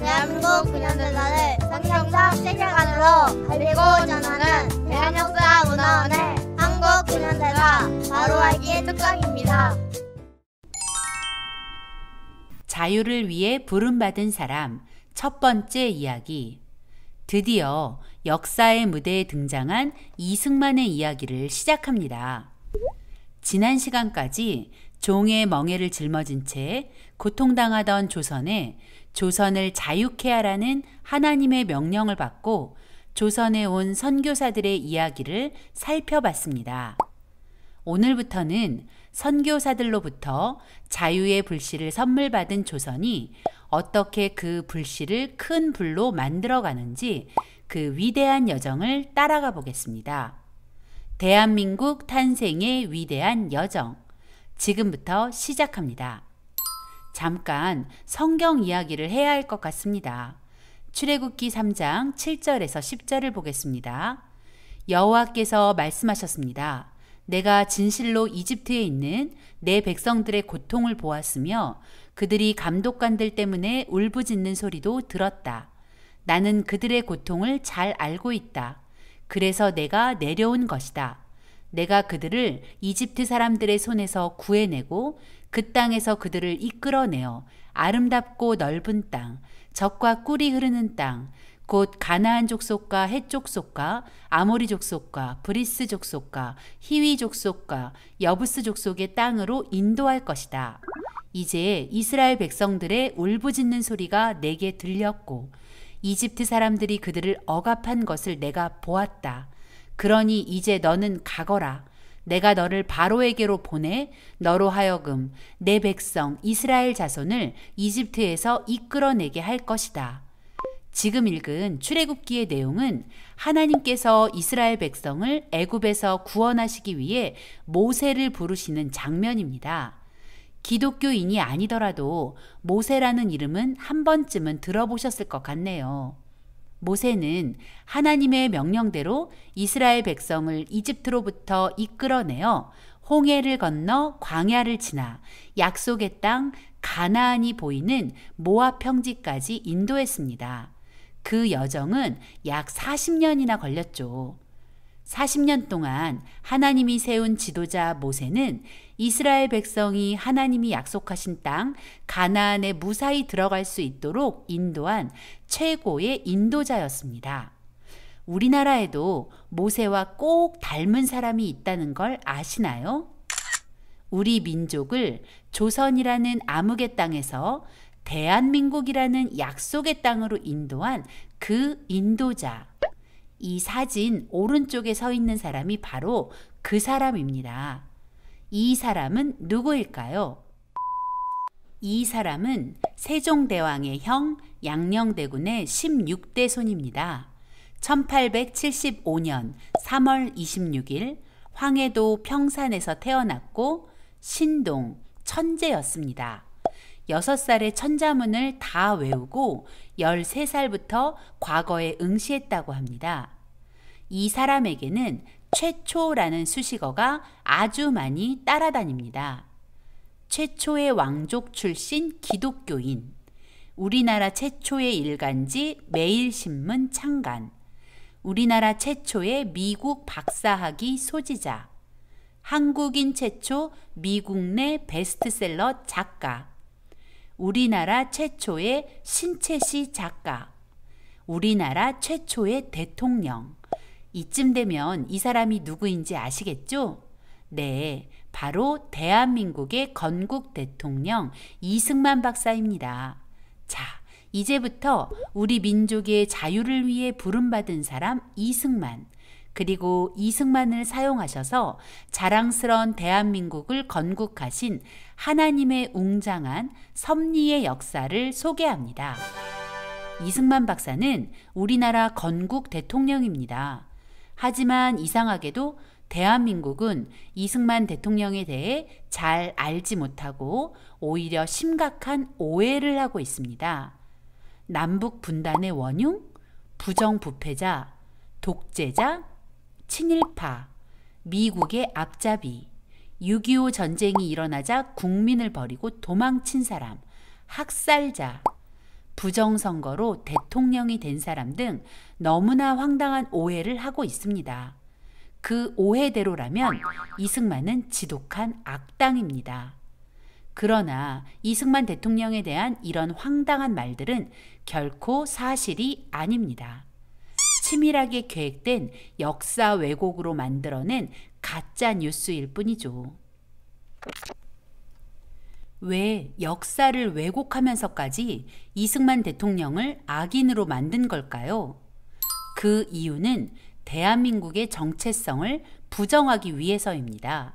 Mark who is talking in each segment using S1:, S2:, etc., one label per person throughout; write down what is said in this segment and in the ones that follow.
S1: 대한민국 근현대사를 성경적 세계관으로 알리고 전하는 대한역사문화원의 한국 근현대사 바로 알기 특강입니다.
S2: 자유를 위해 부름받은 사람 첫 번째 이야기. 드디어 역사의 무대에 등장한 이승만의 이야기를 시작합니다. 지난 시간까지 종의 멍에를 짊어진 채 고통당하던 조선에 조선을 자유케 하라는 하나님의 명령을 받고 조선에 온 선교사들의 이야기를 살펴봤습니다. 오늘부터는 선교사들로부터 자유의 불씨를 선물 받은 조선이 어떻게 그 불씨를 큰 불로 만들어가는지 그 위대한 여정을 따라가 보겠습니다. 대한민국 탄생의 위대한 여정. 지금부터 시작합니다. 잠깐 성경 이야기를 해야 할 것 같습니다. 출애굽기 3장 7절에서 10절을 보겠습니다. 여호와께서 말씀하셨습니다. 내가 진실로 이집트에 있는 내 백성들의 고통을 보았으며 그들이 감독관들 때문에 울부짖는 소리도 들었다. 나는 그들의 고통을 잘 알고 있다. 그래서 내가 내려온 것이다. 내가 그들을 이집트 사람들의 손에서 구해내고 그 땅에서 그들을 이끌어내어 아름답고 넓은 땅, 젖과 꿀이 흐르는 땅, 곧 가나안 족속과 헷 족속과 아모리 족속과 브리스 족속과 히위 족속과 여부스 족속의 땅으로 인도할 것이다. 이제 이스라엘 백성들의 울부짖는 소리가 내게 들렸고 이집트 사람들이 그들을 억압한 것을 내가 보았다. 그러니 이제 너는 가거라. 내가 너를 바로에게로 보내 너로 하여금 내 백성 이스라엘 자손을 이집트에서 이끌어내게 할 것이다. 지금 읽은 출애굽기의 내용은 하나님께서 이스라엘 백성을 애굽에서 구원하시기 위해 모세를 부르시는 장면입니다. 기독교인이 아니더라도 모세라는 이름은 한 번쯤은 들어보셨을 것 같네요. 모세는 하나님의 명령대로 이스라엘 백성을 이집트로부터 이끌어내어 홍해를 건너 광야를 지나 약속의 땅 가나안이 보이는 모압 평지까지 인도했습니다. 그 여정은 약 40년이나 걸렸죠. 40년 동안 하나님이 세운 지도자 모세는 이스라엘 백성이 하나님이 약속하신 땅 가나안에 무사히 들어갈 수 있도록 인도한 최고의 인도자였습니다. 우리나라에도 모세와 꼭 닮은 사람이 있다는 걸 아시나요? 우리 민족을 조선이라는 암흑의 땅에서 대한민국이라는 약속의 땅으로 인도한 그 인도자. 이 사진 오른쪽에 서 있는 사람이 바로 그 사람입니다. 이 사람은 누구일까요? 이 사람은 세종대왕의 형 양녕대군의 16대 손입니다. 1875년 3월 26일 황해도 평산에서 태어났고 신동 천재였습니다. 6살에 천자문을 다 외우고 13살부터 과거에 응시했다고 합니다. 이 사람에게는 최초라는 수식어가 아주 많이 따라다닙니다. 최초의 왕족 출신 기독교인, 우리나라 최초의 일간지 매일신문 창간, 우리나라 최초의 미국 박사학위 소지자, 한국인 최초 미국 내 베스트셀러 작가, 우리나라 최초의 신채시 작가, 우리나라 최초의 대통령. 이쯤 되면 이 사람이 누구인지 아시겠죠? 네, 바로 대한민국의 건국 대통령 이승만 박사입니다. 자, 이제부터 우리 민족의 자유를 위해 부름받은 사람 이승만, 그리고 이승만을 사용하셔서 자랑스러운 대한민국을 건국하신 하나님의 웅장한 섭리의 역사를 소개합니다. 이승만 박사는 우리나라 건국 대통령입니다. 하지만 이상하게도 대한민국은 이승만 대통령에 대해 잘 알지 못하고 오히려 심각한 오해를 하고 있습니다. 남북 분단의 원흉, 부정부패자, 독재자, 친일파, 미국의 앞잡이, 6.25 전쟁이 일어나자 국민을 버리고 도망친 사람, 학살자, 부정선거로 대통령이 된 사람 등 너무나 황당한 오해를 하고 있습니다. 그 오해대로라면 이승만은 지독한 악당입니다. 그러나 이승만 대통령에 대한 이런 황당한 말들은 결코 사실이 아닙니다. 치밀하게 계획된 역사 왜곡으로 만들어낸 가짜 뉴스일 뿐이죠. 왜 역사를 왜곡하면서까지 이승만 대통령을 악인으로 만든 걸까요? 그 이유는 대한민국의 정체성을 부정하기 위해서입니다.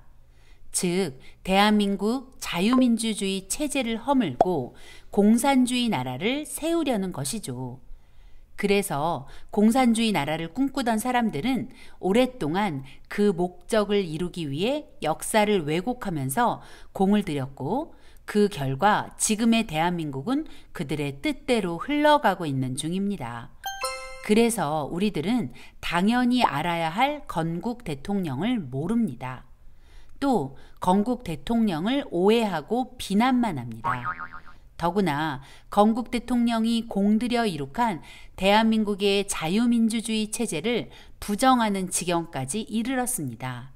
S2: 즉, 대한민국 자유민주주의 체제를 허물고 공산주의 나라를 세우려는 것이죠. 그래서 공산주의 나라를 꿈꾸던 사람들은 오랫동안 그 목적을 이루기 위해 역사를 왜곡하면서 공을 들였고, 그 결과 지금의 대한민국은 그들의 뜻대로 흘러가고 있는 중입니다. 그래서 우리들은 당연히 알아야 할 건국 대통령을 모릅니다. 또 건국 대통령을 오해하고 비난만 합니다. 더구나 건국 대통령이 공들여 이룩한 대한민국의 자유민주주의 체제를 부정하는 지경까지 이르렀습니다.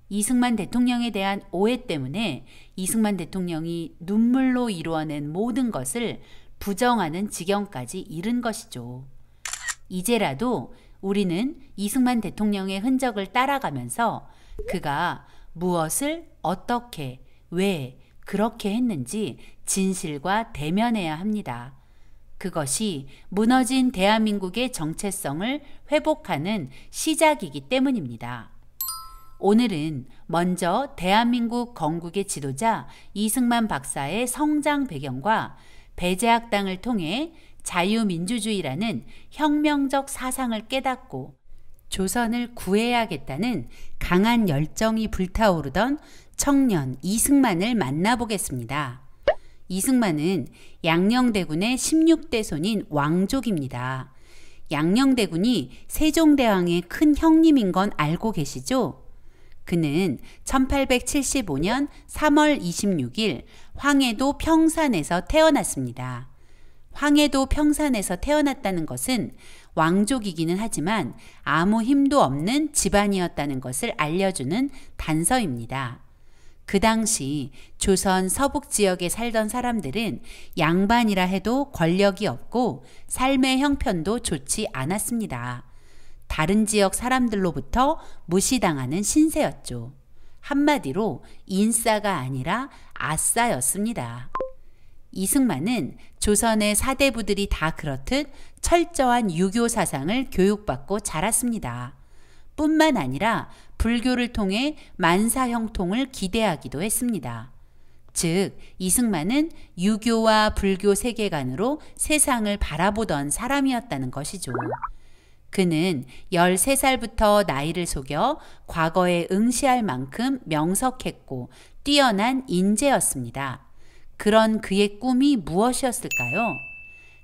S2: 이승만 대통령에 대한 오해 때문에 이승만 대통령이 눈물로 이루어낸 모든 것을 부정하는 지경까지 이른 것이죠. 이제라도 우리는 이승만 대통령의 흔적을 따라가면서 그가 무엇을 어떻게 왜 그렇게 했는지 진실과 대면해야 합니다. 그것이 무너진 대한민국의 정체성을 회복하는 시작이기 때문입니다. 오늘은 먼저 대한민국 건국의 지도자 이승만 박사의 성장 배경과 배제학당을 통해 자유민주주의라는 혁명적 사상을 깨닫고 조선을 구해야겠다는 강한 열정이 불타오르던 청년 이승만을 만나보겠습니다. 이승만은 양녕대군의 16대 손인 왕족입니다. 양녕대군이 세종대왕의 큰 형님인 건 알고 계시죠? 그는 1875년 3월 26일 황해도 평산에서 태어났습니다. 황해도 평산에서 태어났다는 것은 왕족이기는 하지만 아무 힘도 없는 집안이었다는 것을 알려주는 단서입니다. 그 당시 조선 서북 지역에 살던 사람들은 양반이라 해도 권력이 없고 삶의 형편도 좋지 않았습니다. 다른 지역 사람들로부터 무시당하는 신세였죠. 한마디로 인싸가 아니라 아싸였습니다. 이승만은 조선의 사대부들이 다 그렇듯 철저한 유교 사상을 교육받고 자랐습니다. 뿐만 아니라 불교를 통해 만사 형통을 기대하기도 했습니다. 즉, 이승만은 유교와 불교 세계관으로 세상을 바라보던 사람이었다는 것이죠. 그는 13살부터 나이를 속여 과거에 응시할 만큼 명석했고 뛰어난 인재였습니다. 그런 그의 꿈이 무엇이었을까요?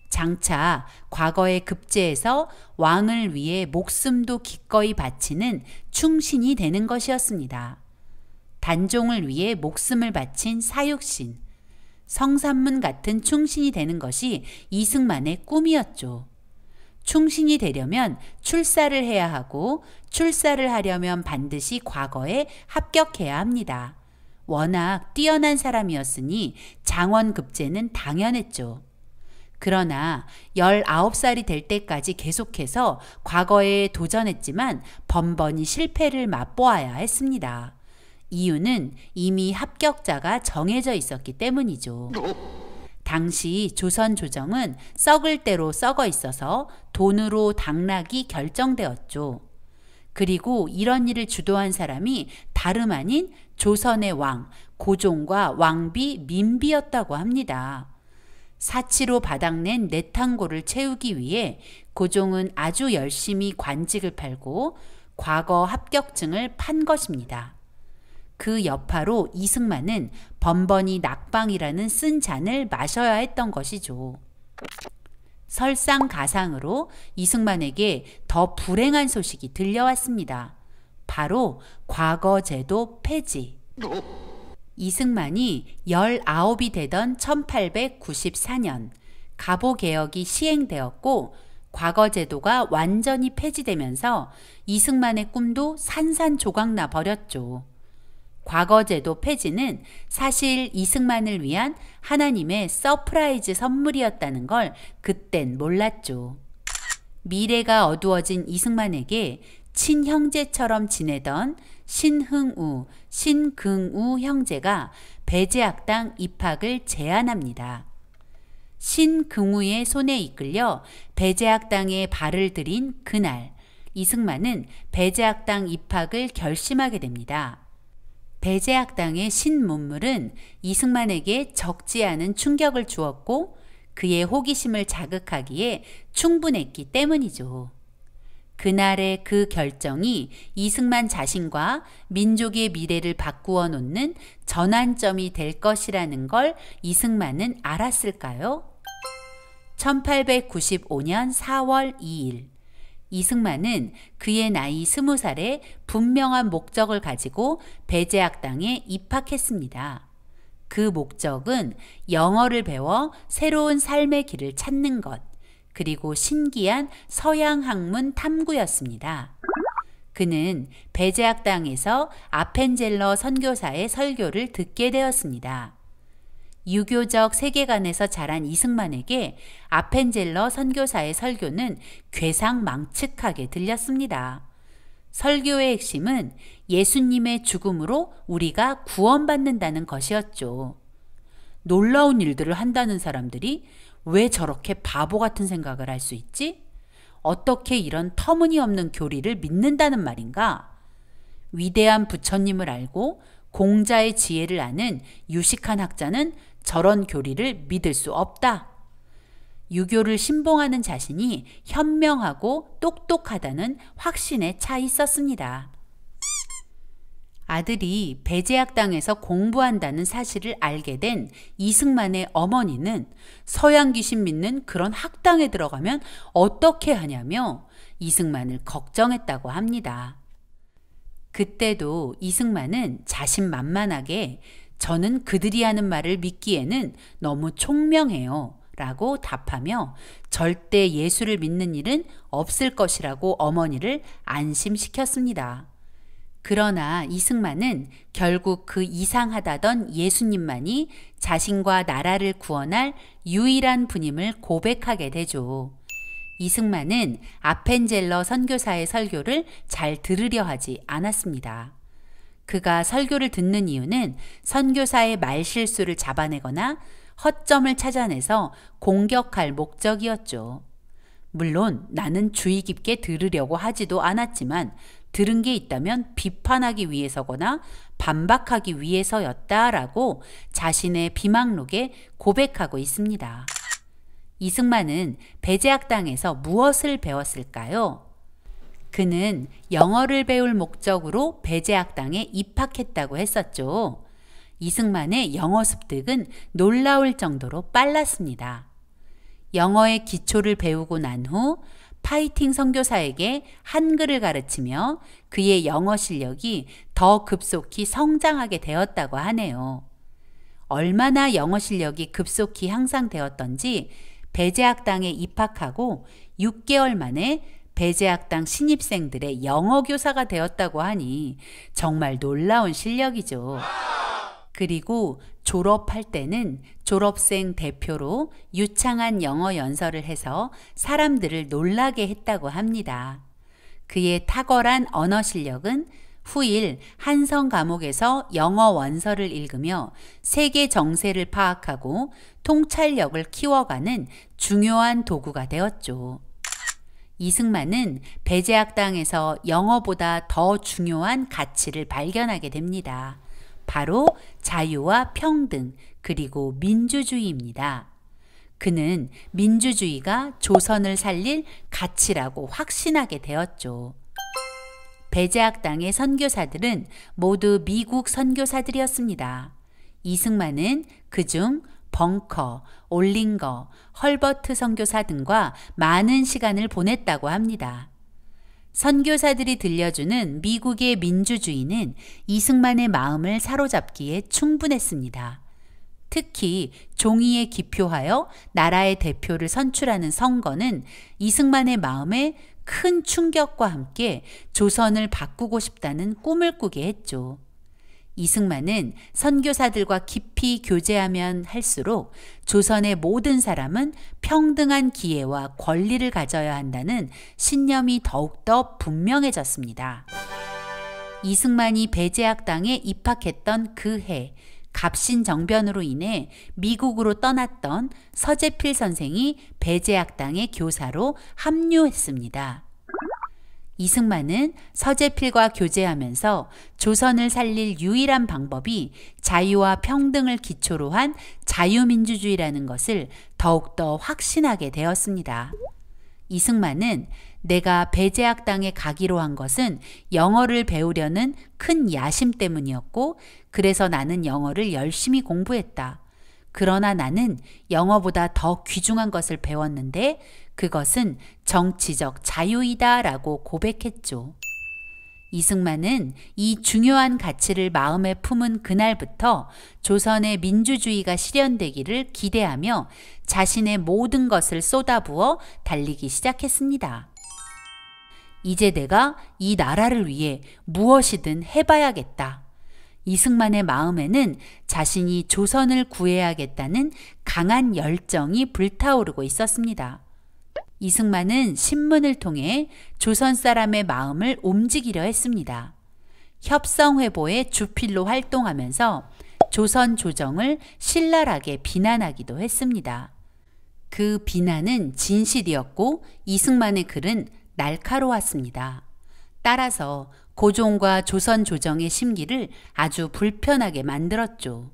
S2: 장차 과거의 급제에서 왕을 위해 목숨도 기꺼이 바치는 충신이 되는 것이었습니다. 단종을 위해 목숨을 바친 사육신, 성산문 같은 충신이 되는 것이 이승만의 꿈이었죠. 충신이 되려면 출사를 해야 하고 출사를 하려면 반드시 과거에 합격해야 합니다. 워낙 뛰어난 사람이었으니 장원급제는 당연했죠. 그러나 19살이 될 때까지 계속해서 과거에 도전했지만 번번이 실패를 맛보아야 했습니다. 이유는 이미 합격자가 정해져 있었기 때문이죠. 당시 조선 조정은 썩을 대로 썩어 있어서 돈으로 당락이 결정되었죠. 그리고 이런 일을 주도한 사람이 다름 아닌 조선의 왕, 고종과 왕비 민비였다고 합니다. 사치로 바닥낸 내탕고를 채우기 위해 고종은 아주 열심히 관직을 팔고 과거 합격증을 판 것입니다. 그 여파로 이승만은 번번이 낙방이라는 쓴 잔을 마셔야 했던 것이죠. 설상가상으로 이승만에게 더 불행한 소식이 들려왔습니다. 바로 과거제도 폐지. 이승만이 19이 되던 1894년 가보개혁이 시행되었고 과거제도가 완전히 폐지되면서 이승만의 꿈도 산산조각나 버렸죠. 과거제도 폐지는 사실 이승만을 위한 하나님의 서프라이즈 선물이었다는 걸 그땐 몰랐죠. 미래가 어두워진 이승만에게 친형제처럼 지내던 신흥우, 신긍우 형제가 배제학당 입학을 제안합니다. 신긍우의 손에 이끌려 배제학당에 발을 들인 그날, 이승만은 배제학당 입학을 결심하게 됩니다. 배제학당의 신문물은 이승만에게 적지 않은 충격을 주었고 그의 호기심을 자극하기에 충분했기 때문이죠. 그날의 그 결정이 이승만 자신과 민족의 미래를 바꾸어 놓는 전환점이 될 것이라는 걸 이승만은 알았을까요? 1895년 4월 2일 이승만은 그의 나이 20살에 분명한 목적을 가지고 배제학당에 입학했습니다. 그 목적은 영어를 배워 새로운 삶의 길을 찾는 것, 그리고 신기한 서양 학문 탐구였습니다. 그는 배제학당에서 아펜젤러 선교사의 설교를 듣게 되었습니다. 유교적 세계관에서 자란 이승만에게 아펜젤러 선교사의 설교는 괴상망측하게 들렸습니다. 설교의 핵심은 예수님의 죽음으로 우리가 구원받는다는 것이었죠. 놀라운 일들을 한다는 사람들이 왜 저렇게 바보 같은 생각을 할 수 있지? 어떻게 이런 터무니없는 교리를 믿는다는 말인가? 위대한 부처님을 알고 공자의 지혜를 아는 유식한 학자는 저런 교리를 믿을 수 없다. 유교를 신봉하는 자신이 현명하고 똑똑하다는 확신에 차 있었습니다. 아들이 배제학당에서 공부한다는 사실을 알게 된 이승만의 어머니는 서양 귀신 믿는 그런 학당에 들어가면 어떻게 하냐며 이승만을 걱정했다고 합니다. 그때도 이승만은 자신만만하게 저는 그들이 하는 말을 믿기에는 너무 총명해요 라고 답하며 절대 예수를 믿는 일은 없을 것이라고 어머니를 안심시켰습니다. 그러나 이승만은 결국 그 이상하다던 예수님만이 자신과 나라를 구원할 유일한 분임을 고백하게 되죠. 이승만은 아펜젤러 선교사의 설교를 잘 들으려 하지 않았습니다. 그가 설교를 듣는 이유는 선교사의 말실수를 잡아내거나 허점을 찾아내서 공격할 목적이었죠. 물론 나는 주의 깊게 들으려고 하지도 않았지만 들은 게 있다면 비판하기 위해서거나 반박하기 위해서였다라고 자신의 비망록에 고백하고 있습니다. 이승만은 배제학당에서 무엇을 배웠을까요? 그는 영어를 배울 목적으로 배제학당에 입학했다고 했었죠. 이승만의 영어 습득은 놀라울 정도로 빨랐습니다. 영어의 기초를 배우고 난 후 파이팅 선교사에게 한글을 가르치며 그의 영어 실력이 더 급속히 성장하게 되었다고 하네요. 얼마나 영어 실력이 급속히 향상되었던지 배제학당에 입학하고 6개월 만에 배제학당 신입생들의 영어 교사가 되었다고 하니 정말 놀라운 실력이죠. 그리고 졸업할 때는 졸업생 대표로 유창한 영어 연설을 해서 사람들을 놀라게 했다고 합니다. 그의 탁월한 언어 실력은 후일 한성 감옥에서 영어 원서를 읽으며 세계 정세를 파악하고 통찰력을 키워가는 중요한 도구가 되었죠. 이승만은 배제학당에서 영어보다 더 중요한 가치를 발견하게 됩니다. 바로 자유와 평등 그리고 민주주의입니다. 그는 민주주의가 조선을 살릴 가치라고 확신하게 되었죠. 배제학당의 선교사들은 모두 미국 선교사들이었습니다. 이승만은 그중 벙커, 올링거, 헐버트 선교사 등과 많은 시간을 보냈다고 합니다. 선교사들이 들려주는 미국의 민주주의는 이승만의 마음을 사로잡기에 충분했습니다. 특히 종이에 기표하여 나라의 대표를 선출하는 선거는 이승만의 마음에 큰 충격과 함께 조선을 바꾸고 싶다는 꿈을 꾸게 했죠. 이승만은 선교사들과 깊이 교제하면 할수록 조선의 모든 사람은 평등한 기회와 권리를 가져야 한다는 신념이 더욱더 분명해졌습니다. 이승만이 배제학당에 입학했던 그 해, 갑신정변으로 인해 미국으로 떠났던 서재필 선생이 배제학당의 교사로 합류했습니다. 이승만은 서재필과 교제하면서 조선을 살릴 유일한 방법이 자유와 평등을 기초로 한 자유민주주의라는 것을 더욱더 확신하게 되었습니다. 이승만은 내가 배제학당에 가기로 한 것은 영어를 배우려는 큰 야심 때문이었고, 그래서 나는 영어를 열심히 공부했다. 그러나 나는 영어보다 더 귀중한 것을 배웠는데 그것은 정치적 자유이다 라고 고백했죠. 이승만은 이 중요한 가치를 마음에 품은 그날부터 조선의 민주주의가 실현되기를 기대하며 자신의 모든 것을 쏟아부어 달리기 시작했습니다. 이제 내가 이 나라를 위해 무엇이든 해봐야겠다. 이승만의 마음에는 자신이 조선을 구해야겠다는 강한 열정이 불타오르고 있었습니다. 이승만은 신문을 통해 조선 사람의 마음을 움직이려 했습니다. 협성회보의 주필로 활동하면서 조선 조정을 신랄하게 비난하기도 했습니다. 그 비난은 진실이었고 이승만의 글은 날카로웠습니다. 따라서 고종과 조선 조정의 심기를 아주 불편하게 만들었죠.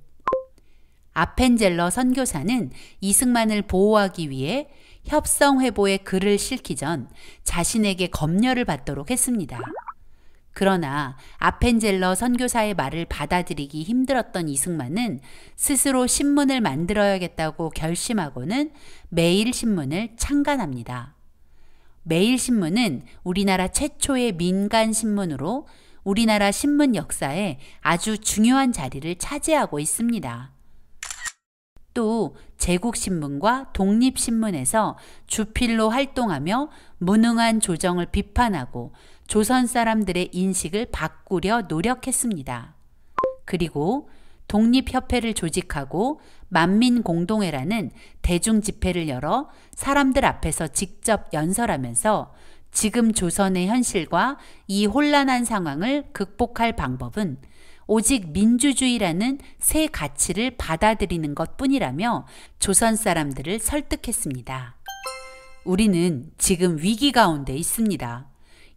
S2: 아펜젤러 선교사는 이승만을 보호하기 위해 협성회보에 글을 실기 전 자신에게 검열을 받도록 했습니다. 그러나 아펜젤러 선교사의 말을 받아들이기 힘들었던 이승만은 스스로 신문을 만들어야겠다고 결심하고는 매일신문을 창간합니다. 매일신문은 우리나라 최초의 민간신문으로 우리나라 신문 역사에 아주 중요한 자리를 차지하고 있습니다. 또 제국신문과 독립신문에서 주필로 활동하며 무능한 조정을 비판하고 조선 사람들의 인식을 바꾸려 노력했습니다. 그리고 독립협회를 조직하고 만민공동회라는 대중집회를 열어 사람들 앞에서 직접 연설하면서 지금 조선의 현실과 이 혼란한 상황을 극복할 방법은 오직 민주주의라는 새 가치를 받아들이는 것뿐이라며 조선 사람들을 설득했습니다. 우리는 지금 위기 가운데 있습니다.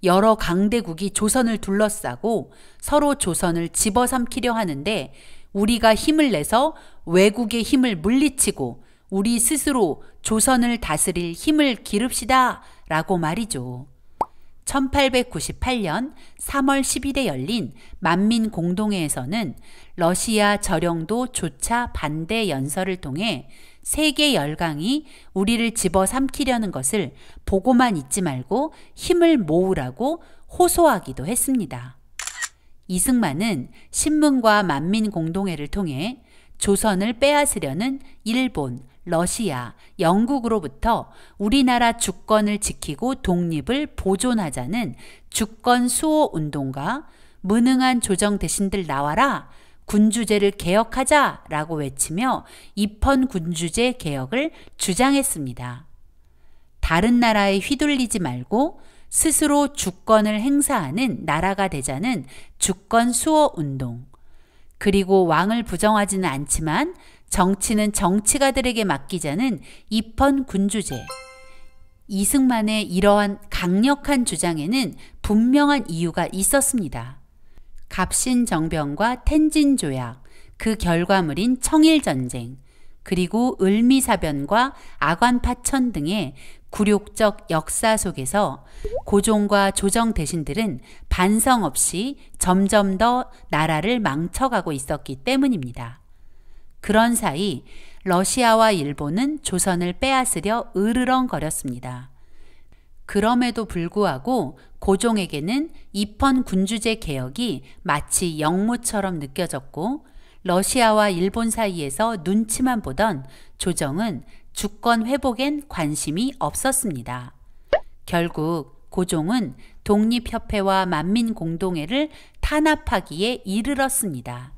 S2: 여러 강대국이 조선을 둘러싸고 서로 조선을 집어삼키려 하는데 우리가 힘을 내서 외국의 힘을 물리치고 우리 스스로 조선을 다스릴 힘을 기릅시다 라고 말이죠. 1898년 3월 10일에 열린 만민공동회에서는 러시아 저령도 조차 반대 연설을 통해 세계 열강이 우리를 집어삼키려는 것을 보고만 있지 말고 힘을 모으라고 호소하기도 했습니다. 이승만은 신문과 만민공동회를 통해 조선을 빼앗으려는 일본, 러시아, 영국으로부터 우리나라 주권을 지키고 독립을 보존하자는 주권 수호 운동과 무능한 조정 대신들 나와라, 군주제를 개혁하자 라고 외치며 입헌 군주제 개혁을 주장했습니다. 다른 나라에 휘둘리지 말고 스스로 주권을 행사하는 나라가 되자는 주권 수호 운동, 그리고 왕을 부정하지는 않지만 정치는 정치가들에게 맡기자는 입헌 군주제. 이승만의 이러한 강력한 주장에는 분명한 이유가 있었습니다. 갑신정변과 텐진조약, 그 결과물인 청일전쟁, 그리고 을미사변과 아관파천 등의 굴욕적 역사 속에서 고종과 조정 대신들은 반성 없이 점점 더 나라를 망쳐가고 있었기 때문입니다. 그런 사이 러시아와 일본은 조선을 빼앗으려 으르렁거렸습니다. 그럼에도 불구하고 고종에게는 입헌 군주제 개혁이 마치 역무처럼 느껴졌고 러시아와 일본 사이에서 눈치만 보던 조정은 주권 회복엔 관심이 없었습니다. 결국 고종은 독립협회와 만민공동회를 탄압하기에 이르렀습니다.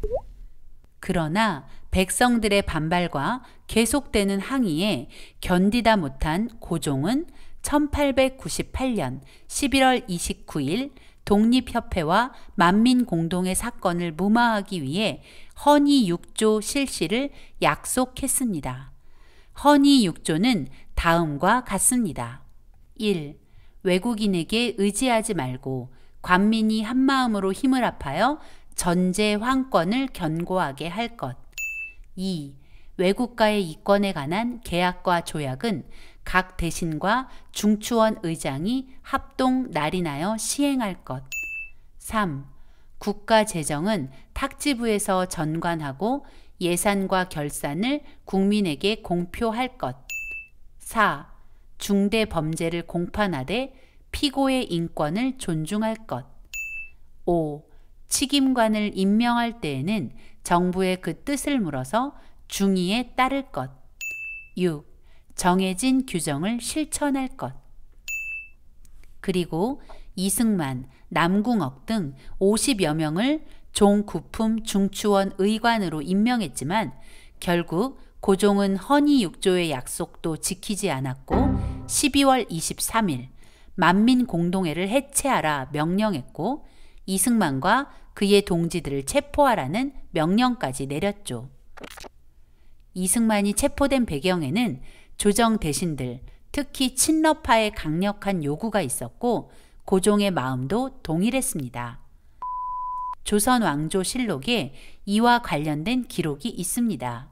S2: 그러나 백성들의 반발과 계속되는 항의에 견디다 못한 고종은 1898년 11월 29일 독립협회와 만민공동회 사건을 무마하기 위해 헌의 6조 실시를 약속했습니다. 헌의 6조는 다음과 같습니다. 1. 외국인에게 의지하지 말고 관민이 한마음으로 힘을 합하여 전제 황권을 견고하게 할 것. 2. 외국가의 이권에 관한 계약과 조약은 각 대신과 중추원 의장이 합동 날인하여 시행할 것. 3. 국가 재정은 탁지부에서 전관하고 예산과 결산을 국민에게 공표할 것. 4. 중대 범죄를 공판하되 피고의 인권을 존중할 것. 5. 책임관을 임명할 때에는 정부의 그 뜻을 물어서 중의에 따를 것. 6. 정해진 규정을 실천할 것. 그리고 이승만, 남궁옥 등 50여 명을 종구품 중추원 의관으로 임명했지만 결국 고종은 헌의 6조의 약속도 지키지 않았고 12월 23일 만민공동회를 해체하라 명령했고 이승만과 그의 동지들을 체포하라는 명령까지 내렸죠. 이승만이 체포된 배경에는 조정 대신들, 특히 친러파의 강력한 요구가 있었고 고종의 마음도 동일했습니다. 조선왕조실록에 이와 관련된 기록이 있습니다.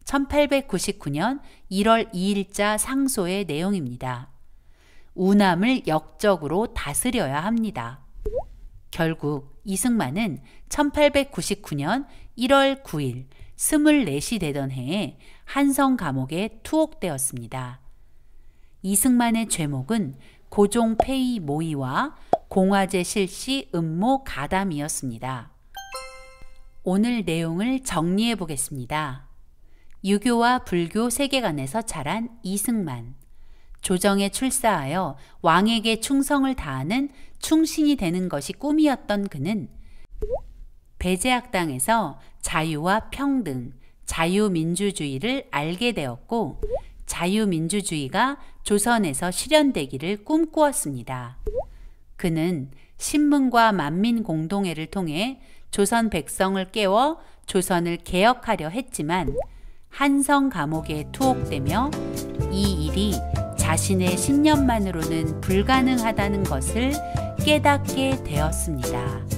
S2: 1899년 1월 2일자 상소의 내용입니다. 우남을 역적으로 다스려야 합니다. 결국 이승만은 1899년 1월 9일 24이 되던 해에 한성 감옥에 투옥되었습니다. 이승만의 죄목은 고종 폐위 모의와 공화제 실시 음모 가담이었습니다. 오늘 내용을 정리해 보겠습니다. 유교와 불교 세계관에서 자란 이승만. 조정에 출사하여 왕에게 충성을 다하는 충신이 되는 것이 꿈이었던 그는 배제학당에서 자유와 평등, 자유민주주의를 알게 되었고 자유민주주의가 조선에서 실현되기를 꿈꾸었습니다. 그는 신문과 만민공동회를 통해 조선 백성을 깨워 조선을 개혁하려 했지만 한성 감옥에 투옥되며 이 일이 자신의 신념만으로는 불가능하다는 것을 깨닫게 되었습니다.